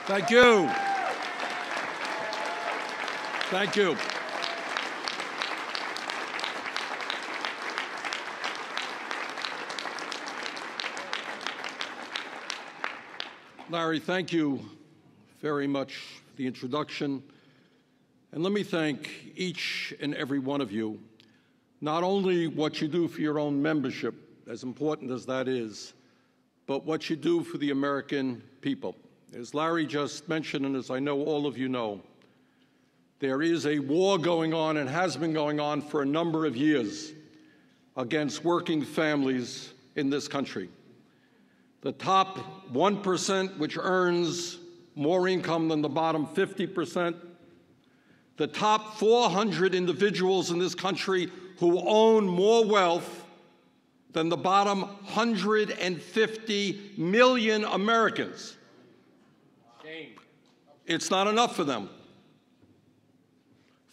Thank you. Thank you. Larry, thank you very much for the introduction. And let me thank each and every one of you, not only what you do for your own membership, as important as that is, but what you do for the American people. As Larry just mentioned, and as I know all of you know, there is a war going on and has been going on for a number of years against working families in this country. The top 1%, which earns more income than the bottom 50%, the top 400 individuals in this country who own more wealth than the bottom 150 million Americans. Shame. It's not enough for them.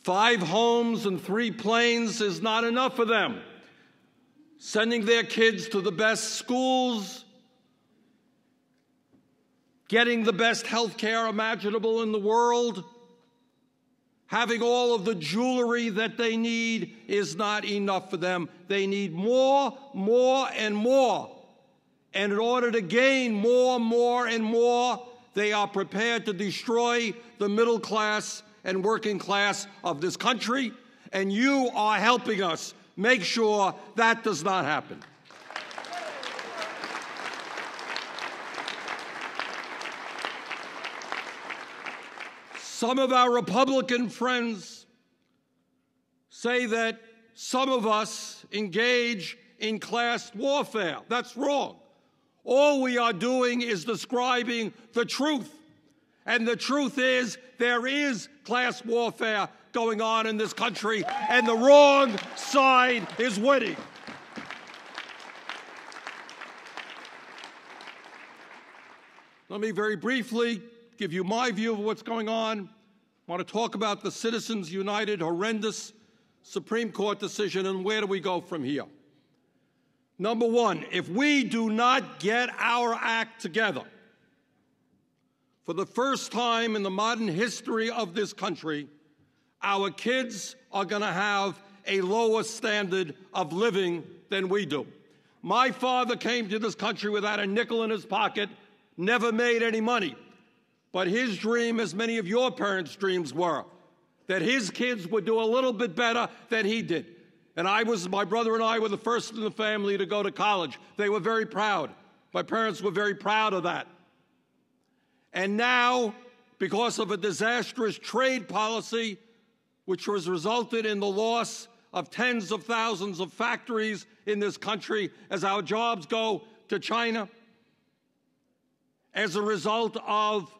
5 homes and 3 planes is not enough for them. Sending their kids to the best schools, getting the best health care imaginable in the world, having all of the jewelry that they need is not enough for them. They need more, and more. And in order to gain more, and more, they are prepared to destroy the middle class and working class of this country. And you are helping us make sure that does not happen. Some of our Republican friends say that some of us engage in class warfare. That's wrong. All we are doing is describing the truth. And the truth is there is class warfare going on in this country, and the wrong side is winning. Let me very briefly give you my view of what's going on. I want to talk about the Citizens United horrendous Supreme Court decision and where do we go from here. Number one, if we do not get our act together, for the first time in the modern history of this country, our kids are going to have a lower standard of living than we do. My father came to this country without a nickel in his pocket, never made any money. But his dream, as many of your parents' dreams were, that his kids would do a little bit better than he did. And my brother and I were the first in the family to go to college. They were very proud. My parents were very proud of that. And now, because of a disastrous trade policy, which has resulted in the loss of tens of thousands of factories in this country as our jobs go to China, as a result of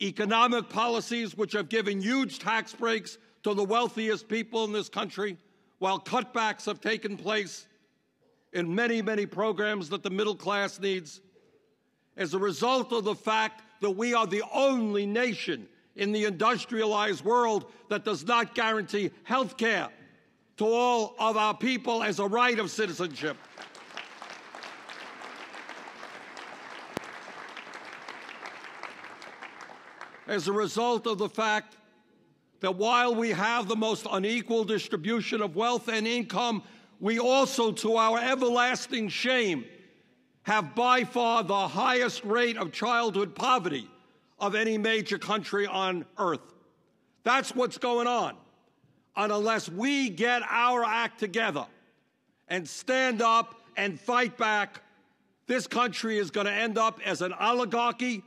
economic policies which have given huge tax breaks to the wealthiest people in this country, while cutbacks have taken place in many, many programs that the middle class needs, as a result of the fact that we are the only nation in the industrialized world that does not guarantee health care to all of our people as a right of citizenship. As a result of the fact that while we have the most unequal distribution of wealth and income, we also, to our everlasting shame, have by far the highest rate of childhood poverty of any major country on earth. That's what's going on. And unless we get our act together and stand up and fight back, this country is going to end up as an oligarchy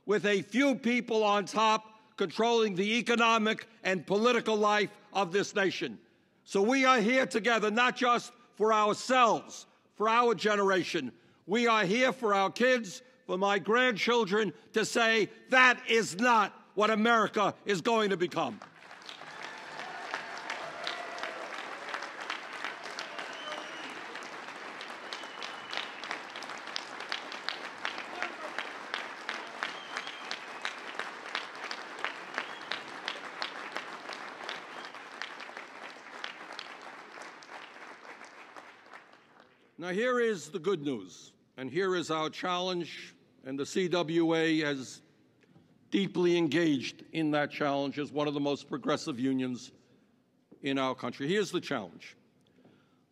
with a few people on top controlling the economic and political life of this nation. So we are here together, not just for ourselves, for our generation. We are here for our kids, for my grandchildren, to say that is not what America is going to become. Now, here is the good news, and here is our challenge, and the CWA has deeply engaged in that challenge as one of the most progressive unions in our country. Here's the challenge.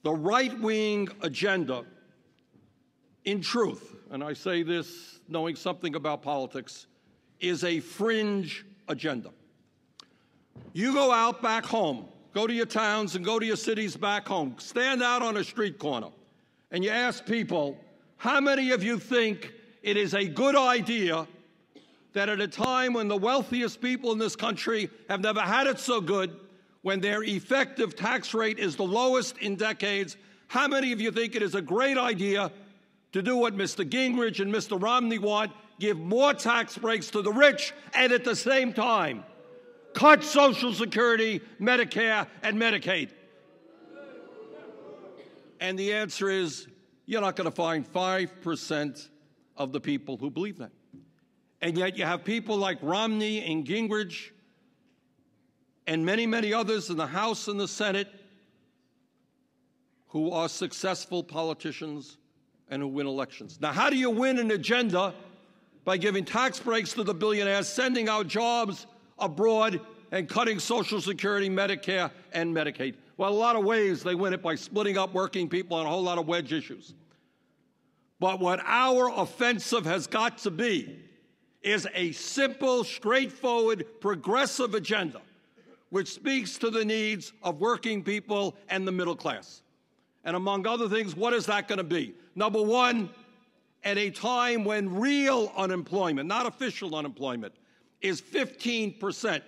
The right-wing agenda, in truth, and I say this knowing something about politics, is a fringe agenda. You go out back home, go to your towns and go to your cities back home, stand out on a street corner, and you ask people, how many of you think it is a good idea that at a time when the wealthiest people in this country have never had it so good, when their effective tax rate is the lowest in decades, how many of you think it is a great idea to do what Mr. Gingrich and Mr. Romney want, give more tax breaks to the rich, and at the same time, cut Social Security, Medicare, and Medicaid? And the answer is, you're not going to find 5% of the people who believe that. And yet you have people like Romney and Gingrich and many, many others in the House and the Senate who are successful politicians and who win elections. Now, how do you win an agenda? By giving tax breaks to the billionaires, sending out jobs abroad, and cutting Social Security, Medicare, and Medicaid. Well, a lot of ways they win it by splitting up working people on a whole lot of wedge issues. But what our offensive has got to be is a simple, straightforward, progressive agenda which speaks to the needs of working people and the middle class. And among other things, what is that going to be? Number one, at a time when real unemployment, not official unemployment, is 15%.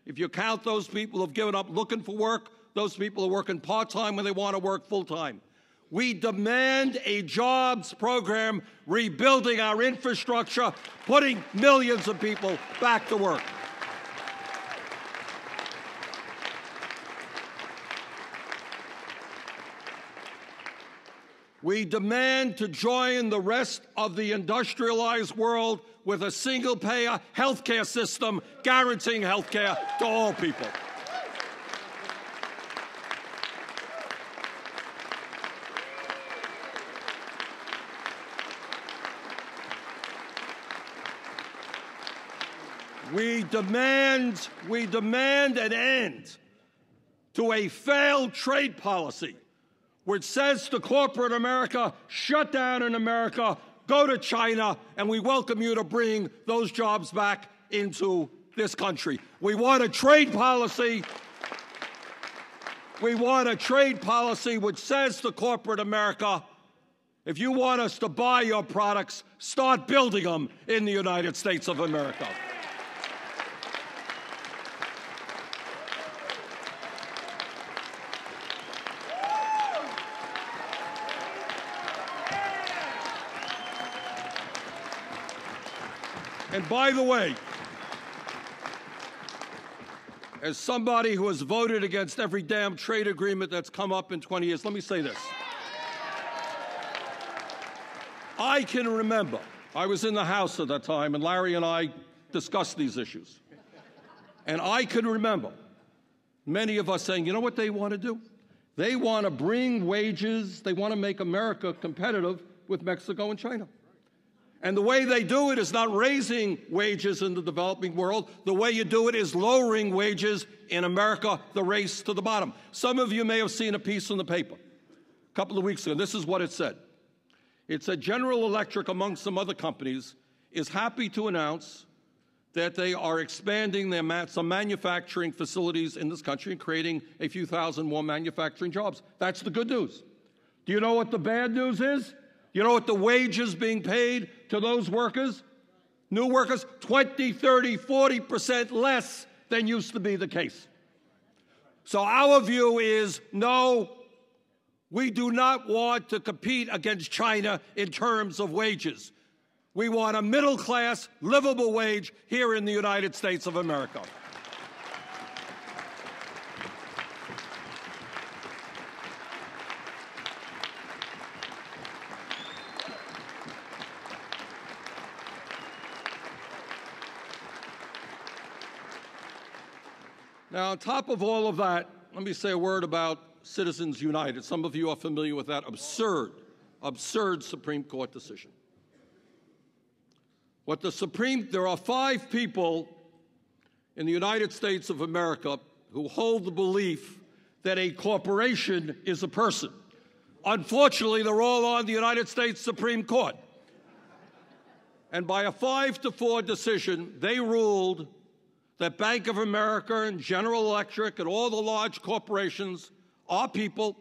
If you count those people who have given up looking for work, those people who are working part-time when they want to work full-time. We demand a jobs program, rebuilding our infrastructure, putting millions of people back to work. We demand to join the rest of the industrialized world with a single-payer health care system guaranteeing health care to all people. We demand an end to a failed trade policy which says to corporate America, shut down in America, go to China, and we welcome you to bring those jobs back into this country. We want a trade policy. We want a trade policy which says to corporate America, if you want us to buy your products, start building them in the United States of America. And by the way, as somebody who has voted against every damn trade agreement that's come up in 20 years, let me say this. I can remember, I was in the House at that time, and Larry and I discussed these issues. And I can remember many of us saying, you know what they want to do? They want to bring wages, they want to make America competitive with Mexico and China. And the way they do it is not raising wages in the developing world. The way you do it is lowering wages in America, the race to the bottom. Some of you may have seen a piece in the paper a couple of weeks ago. This is what it said. It said General Electric, among some other companies, is happy to announce that they are expanding some manufacturing facilities in this country and creating a few thousand more manufacturing jobs. That's the good news. Do you know what the bad news is? You know what the wages being paid to those workers, new workers? 20, 30, 40% less than used to be the case. So our view is, no, we do not want to compete against China in terms of wages. We want a middle-class, livable wage here in the United States of America. Now, on top of all of that, let me say a word about Citizens United. Some of you are familiar with that absurd Supreme Court decision. There are 5 people in the United States of America who hold the belief that a corporation is a person. Unfortunately, they're all on the United States Supreme Court. And by a 5-4 decision, they ruled that Bank of America and General Electric and all the large corporations are people,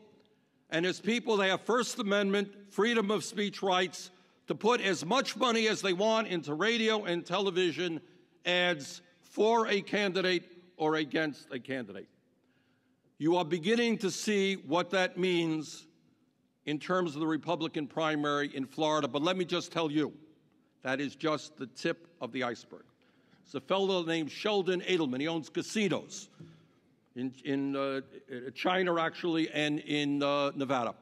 and as people, they have First Amendment, freedom of speech rights to put as much money as they want into radio and television ads for a candidate or against a candidate. You are beginning to see what that means in terms of the Republican primary in Florida, but let me just tell you, that is just the tip of the iceberg. There's a fellow named Sheldon Adelman. He owns casinos in China, actually, and in Nevada.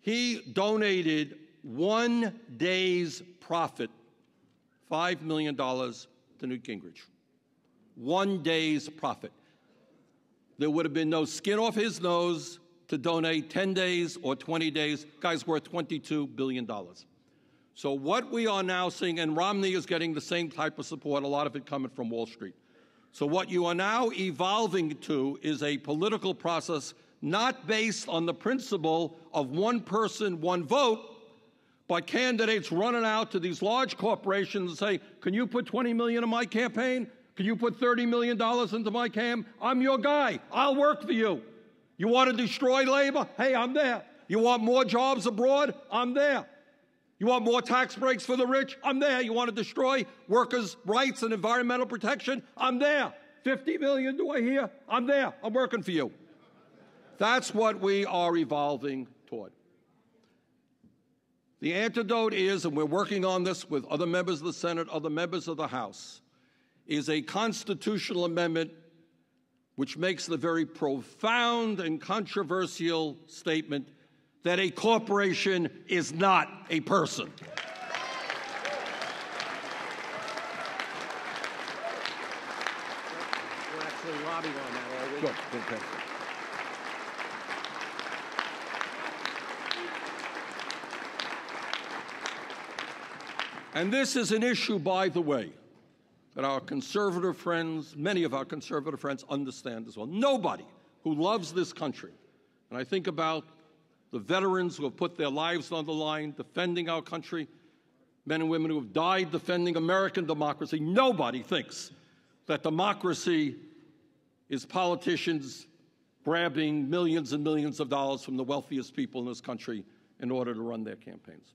He donated 1 day's profit, $5 million, to Newt Gingrich. 1 day's profit. There would have been no skin off his nose to donate 10 days or 20 days. Guy's worth $22 billion. So what we are now seeing, and Romney is getting the same type of support, a lot of it coming from Wall Street. So what you are now evolving to is a political process not based on the principle of one person, one vote, but candidates running out to these large corporations and say, can you put $20 million in my campaign? Can you put $30 million into my campaign? I'm your guy. I'll work for you. You want to destroy labor? Hey, I'm there. You want more jobs abroad? I'm there. You want more tax breaks for the rich? I'm there. You want to destroy workers' rights and environmental protection? I'm there. 50 million, do I hear? I'm there. I'm working for you. That's what we are evolving toward. The antidote is, and we're working on this with other members of the Senate, other members of the House, is a constitutional amendment which makes the very profound and controversial statement that a corporation is not a person. We're actually lobbying on that already. Good. Okay. And this is an issue, by the way, that our conservative friends, many of our conservative friends, understand as well. Nobody who loves this country, and I think about the veterans who have put their lives on the line defending our country, men and women who have died defending American democracy, nobody thinks that democracy is politicians grabbing millions and millions of dollars from the wealthiest people in this country in order to run their campaigns.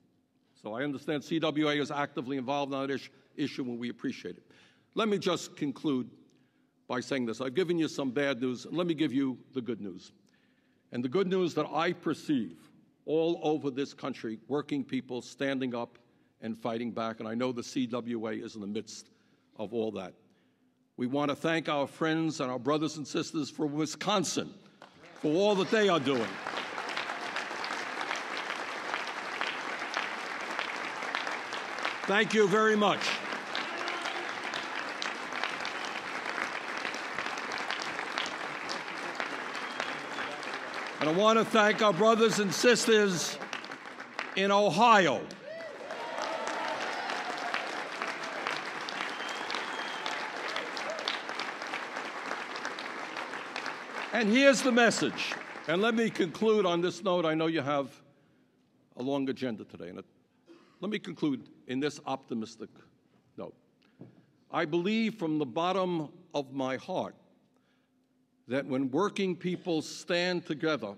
So I understand CWA is actively involved on that issue, and we appreciate it. Let me just conclude by saying this. I've given you some bad news, and let me give you the good news. And the good news that I perceive all over this country, working people standing up and fighting back, and I know the CWA is in the midst of all that. We want to thank our friends and our brothers and sisters from Wisconsin for all that they are doing. Thank you very much. And I want to thank our brothers and sisters in Ohio. And here's the message. And let me conclude on this note. I know you have a long agenda today. And let me conclude in this optimistic note. I believe from the bottom of my heart that when working people stand together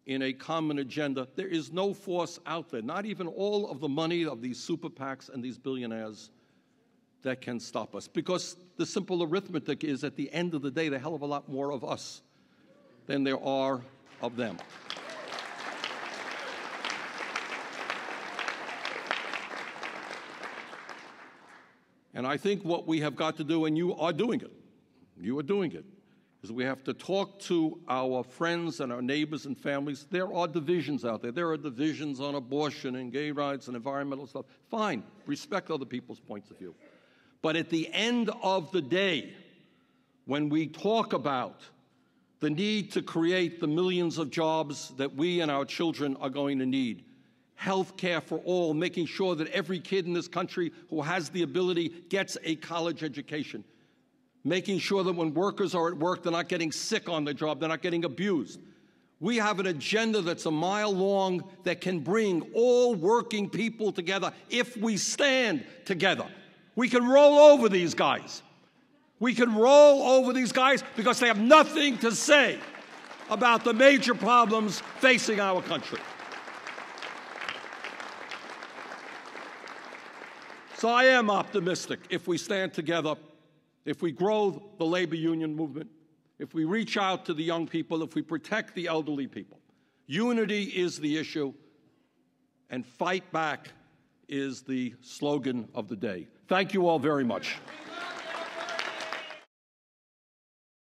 in a common agenda, there is no force out there, not even all of the money of these super PACs and these billionaires, that can stop us. Because the simple arithmetic is, at the end of the day, there are a hell of a lot more of us than there are of them. And I think what we have got to do, and you are doing it, is we have to talk to our friends and our neighbors and families. There are divisions out there. There are divisions on abortion and gay rights and environmental stuff. Fine, respect other people's points of view. But at the end of the day, when we talk about the need to create the millions of jobs that we and our children are going to need, health care for all, making sure that every kid in this country who has the ability gets a college education, making sure that when workers are at work, they're not getting sick on the job, they're not getting abused. We have an agenda that's a mile long that can bring all working people together if we stand together. We can roll over these guys. We can roll over these guys because they have nothing to say about the major problems facing our country. So I am optimistic if we stand together, if we grow the labor union movement, if we reach out to the young people, if we protect the elderly people. Unity is the issue, and fight back is the slogan of the day. Thank you all very much.